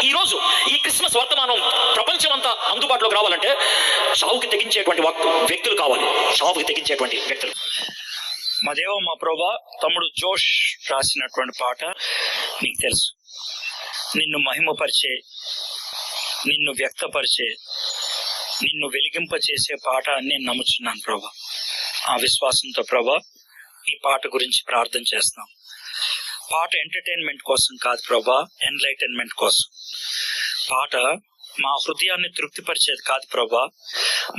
ఈరోజు ఈ క్రిస్మస్ వర్తమానం ప్రపంచం అంతా అందుబాటులోకి రావాలంటే చావుకి తెగించేటువంటి వ్యక్తులు కావాలి. చావుకి తెగించేటువంటి వ్యక్తులు. మా దేవ మా ప్రభా, తమ్ముడు జోష్ రాసినటువంటి పాట నీకు తెలుసు. నిన్ను మహిమపరిచే, నిన్ను వ్యక్తపరిచే, నిన్ను వెలిగింపచేసే పాట అని నేను నమ్ముచున్నాను ప్రభా. ఆ విశ్వాసంతో ప్రభా ఈ పాట గురించి ప్రార్థన చేస్తాం. పాట ఎంటర్టైన్మెంట్ కోసం కాదు ప్రభా, ఎన్లైటన్మెంట్ కోసం. పాట మా హృదయాన్ని తృప్తిపరిచేది కాదు ప్రభా,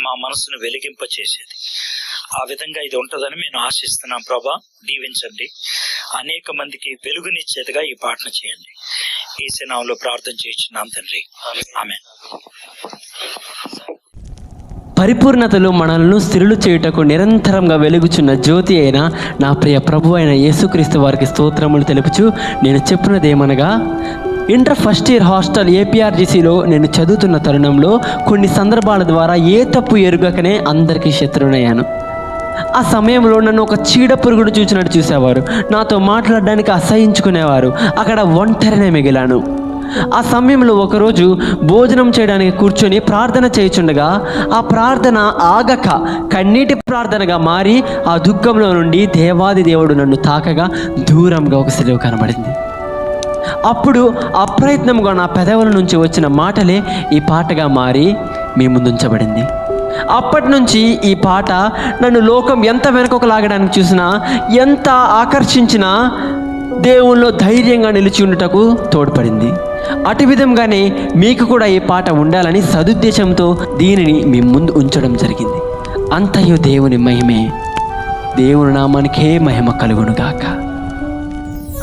మా మనసును వెలిగింపచేసేది. ఆ విధంగా ఇది ఉంటుందని మేము ఆశిస్తున్నాం ప్రభా. దీవించండి, అనేక మందికి వెలుగునిచ్చేదిగా ఈ పాటను చేయండి. ఈ నామములో ప్రార్థన చేయించున్నాం తండ్రి, ఆమేన్. పరిపూర్ణతలో మనల్ని స్థిరులు చేయుటకు నిరంతరంగా వెలుగుచున్న జ్యోతి అయిన నా ప్రియ ప్రభు అయిన యేసుక్రీస్తు వారికి స్తోత్రములు తెలుపుచు నేను చెప్పినదేమనగా, ఇంటర్ ఫస్ట్ ఇయర్ హాస్టల్ ఏపీఆర్జీసీలో నేను చదువుతున్న తరుణంలో కొన్ని సందర్భాల ద్వారా ఏ తప్పు ఎరుగకనే అందరికీ శత్రువునయ్యాను. ఆ సమయంలో నన్ను ఒక చీడ పురుగుడు చూసినట్టు చూసేవారు. నాతో మాట్లాడడానికి అసహించుకునేవారు. అక్కడ ఒంటరినే మిగిలాను. ఆ సమయంలో ఒకరోజు భోజనం చేయడానికి కూర్చొని ప్రార్థన చేయుచుండగా ఆ ప్రార్థన ఆగక కన్నీటి ప్రార్థనగా మారి ఆ దుఃఖంలో నుండి దేవాది దేవుడు నన్ను తాకగా దూరంగా ఒక సిలువ కనబడింది. అప్పుడు అప్రయత్నంగా నా పెదవుల నుంచి వచ్చిన మాటలే ఈ పాటగా మారి మీ ముందుంచబడింది. అప్పటి నుంచి ఈ పాట నన్ను లోకం ఎంత వెనుకకు లాగడానికి చూసినా, ఎంత ఆకర్షించినా దేవుల్లో ధైర్యంగా నిలిచి ఉండుటకు తోడ్పడింది. అటు విధంగానే మీకు కూడా ఈ పాట ఉండాలని సదుద్దేశంతో దీనిని మీ ముందు ఉంచడం జరిగింది. అంతయు దేవుని మహిమే. దేవుని నామానికే మహిమ కలుగును గాక.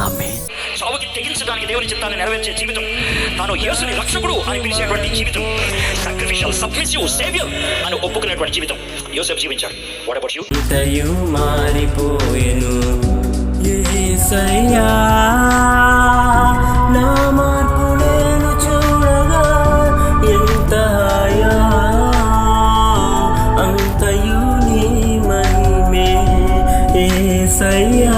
ఆమేన్. చావుకి తెగించడానికి దేవుని చిత్తాన్ని నెరవేర్చే జీవితం, తాను యేసుని రక్షకుడు అని పిలిచేటువంటి జీవితం, సాక్రిఫిషియల్ సబ్మిసివ్ సేవియర్ అని ఒప్పుకునేటువంటి జీవితం యోసేపు జీవించాడు. What about you? ఇంతయు మారిపోయెను యేసయ్యా, నా మార్పు నేను చూడగా ఎంత హాయా, అంతయు నీ మహిమే యేసయ్యా.